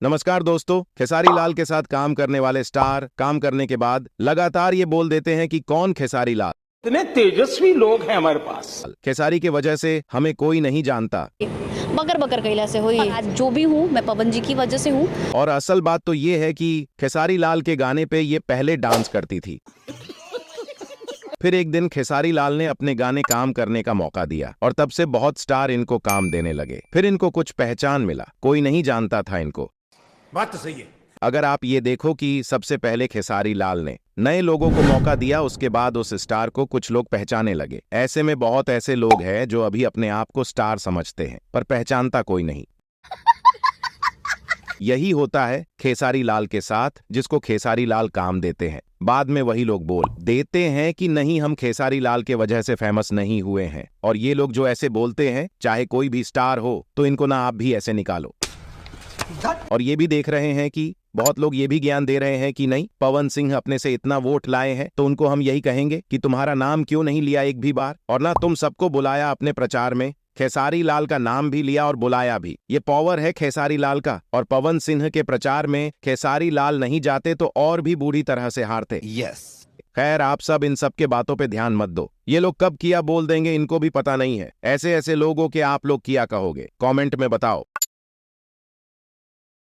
नमस्कार दोस्तों, खेसारी लाल के साथ काम करने वाले स्टार काम करने के बाद लगातार ये बोल देते हैं कि कौन खेसारी लाल। इतने तेजस्वी लोग हैं हमारे पास। खेसारी की वजह से हमें कोई नहीं जानता। बकर बकर कैला से हुई। आज जो भी हूँ मैं पवन जी की वजह से हूँ। और असल बात तो ये है कि खेसारी लाल के गाने पे ये पहले डांस करती थी। फिर एक दिन खेसारी लाल ने अपने गाने काम करने का मौका दिया और तब से बहुत स्टार इनको काम देने लगे। फिर इनको कुछ पहचान मिला, कोई नहीं जानता था इनको। बात तो सही है। अगर आप ये देखो कि सबसे पहले खेसारी लाल ने नए लोगों को मौका दिया, उसके बाद उस स्टार को कुछ लोग पहचाने लगे। ऐसे में बहुत ऐसे लोग हैं जो अभी अपने आप को स्टार समझते हैं पर पहचानता कोई नहीं। यही होता है खेसारी लाल के साथ, जिसको खेसारी लाल काम देते हैं। बाद में वही लोग बोल देते हैं कि नहीं, हम खेसारी लाल के वजह से फेमस नहीं हुए हैं। और ये लोग जो ऐसे बोलते हैं, चाहे कोई भी स्टार हो, तो इनको ना आप भी ऐसे निकालो। और ये भी देख रहे हैं कि बहुत लोग ये भी ज्ञान दे रहे हैं कि नहीं, पवन सिंह अपने से इतना वोट लाए हैं तो उनको हम यही कहेंगे कि तुम्हारा नाम क्यों नहीं लिया एक भी बार, और ना तुम सबको बुलाया अपने प्रचार में। खेसारी लाल का नाम भी लिया और बुलाया भी। ये पावर है खेसारी लाल का। और पवन सिंह के प्रचार में खेसारी लाल नहीं जाते तो और भी बुरी तरह से हारते। खैर, आप सब इन सब के बातों पे ध्यान मत दो। ये लोग कब किया बोल देंगे, इनको भी पता नहीं है। ऐसे ऐसे लोगों के आप लोग किया कहोगे, कमेंट में बताओ।